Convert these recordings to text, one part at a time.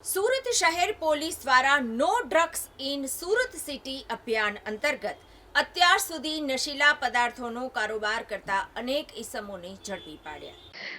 સુરત શહેર પોલીસ દ્વારા no drugs in Surat city અભિયાન અંતર્ગત અત્યાર સુધી નશીલા પદાર્થોનો કારોબાર કરતા અનેક ઇસમોને ઝડપી પાડ્યા.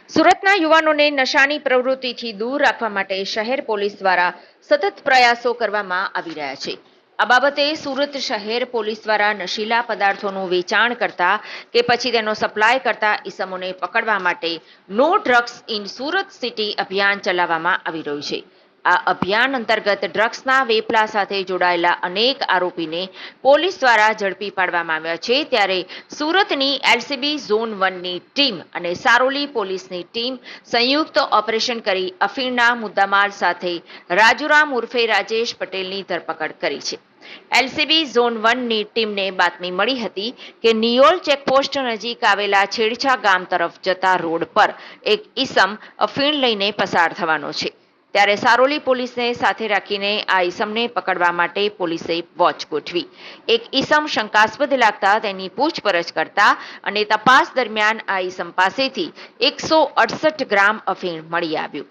સુરતના યુવાનોને નશાની પ્રવૃત્તિથી દૂર રાખવા માટે શહેર પોલીસ દ્વારા સતત પ્રયાસો કરવામાં આવી રહ્યા છે. આ બાબતે સુરત શહેર પોલીસ દ્વારા નશીલા પદાર્થોનું વેચાણ કરતા કે પછી તેનો સપ્લાય કરતા ઇસમોને પકડવા માટે no drugs in Surat city અભિયાન ચલાવવામાં આવી રહ્યું છે. આ અભિયાન અંતર્ગત ડ્રગ્સના વેપલા સાથે જોડાયેલા અનેક આરોપીને પોલીસ દ્વારા ઝડપી પાડવામાં આવ્યા છે. ત્યારે સુરતની એલસીબી ઝોન 1ની ટીમ અને સારોલી પોલીસની ટીમ સંયુક્ત ઓપરેશન કરી અફીણના મુદ્દામાલ સાથે રાજુરામ ઉર્ફે રાજેશ પટેલની ધરપકડ કરી છે. એલસીબી ઝોન 1ની ટીમને બાતમી મળી હતી કે નિયોલ ચેકપોસ્ટ નજીક આવેલા છેડછા ગામ તરફ જતા રોડ પર એક ઈસમ અફીણ લઈને પસાર થવાનો છે. ત્યારે સારોલી પોલીસને સાથે રાખીને આ ઈસમને પકડવા માટે પોલીસે વોચ ગોઠવી. એક ઈસમ શંકાસ્પદ લાગતા તેની પૂછપરછ કરતા અને તપાસ દરમિયાન આ ઈસમ પાસેથી 168 ગ્રામ અફીણ મળી આવ્યું.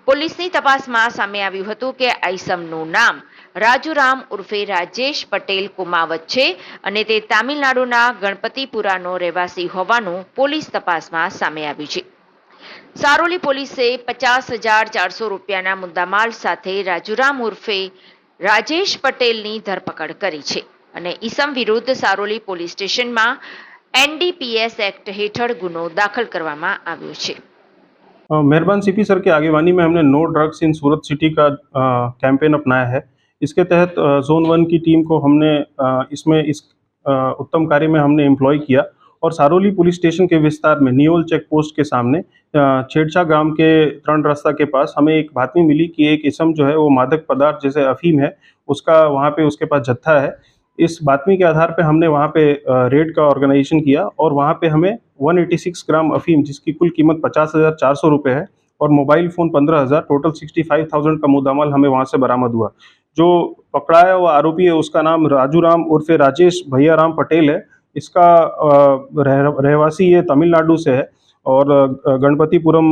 પોલીસની તપાસમાં સામે આવ્યું હતું કે આ ઈસમનું નામ રાજુરામ ઉર્ફે રાજેશ પટેલ કુમાવત છે અને તે તામિલનાડુના ગણપતિપુરાનો રહેવાસી હોવાનું પોલીસ તપાસમાં સામે આવ્યું છે. સારોલી પોલીસે 50,400 રૂપિયાના મુદ્દામાલ સાથે રાજુરામ ઉર્ફે રાજેશ પટેલની ધરપકડ કરી છે અને ઈસમ વિરુદ્ધ સારોલી પોલીસ સ્ટેશનમાં एनडीपीएस एक्ट हेठળ गुनो दाखिल કરવામાં આવ્યો છે. मेहरबान सीपी सर की आगेवानी में हमने no drugs in Surat city का कैंपेन अपनाया है. इसके तहत जोन 1 की टीम को हमने इस उत्तम कार्य में हमने एम्प्लॉय किया और सारोली पुलिस स्टेशन के विस्तार में नियोल चेक पोस्ट के सामने छेड़छा ग्राम के 3 रास्ता के पास हमें एक बातमी मिली कि एक इसम जो है वो मादक पदार्थ जैसे अफीम है उसका वहाँ पे उसके पास जत्था है. इस बातमी के आधार पे हमने वहाँ पे रेड का ऑर्गेनाइजेशन किया और वहाँ पे हमें 186 ग्राम अफीम जिसकी कुल कीमत 50,400 रुपये है और मोबाइल फ़ोन 15,000 टोटल 65,000 का मुद्दामाल हमें वहाँ से बरामद हुआ. जो पकड़ाया हुआ आरोपी है उसका नाम राजूराम उर्फे राजेश भैयाराम पटेल है. इसका रहवासी ये तमिलनाडु से है और गणपतिपुरम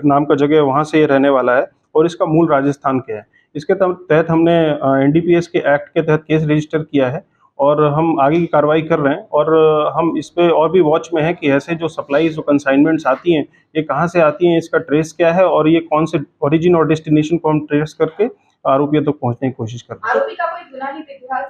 नाम का जगह वहाँ से ये रहने वाला है और इसका मूल राजस्थान के है. इसके तहत हमने एनडीपीएस के एक्ट के तहत केस रजिस्टर किया है और हम आगे की कार्रवाई कर रहे हैं और हम इस पे और भी वॉच में है कि ऐसे जो सप्लाई जो कंसाइनमेंट्स आती हैं ये कहाँ से आती हैं, इसका ट्रेस क्या है और ये कौन से ओरिजिन और डेस्टिनेशन को हम ट्रेस करके आरोपियों तक पहुँचने की कोशिश कर रहे हैं.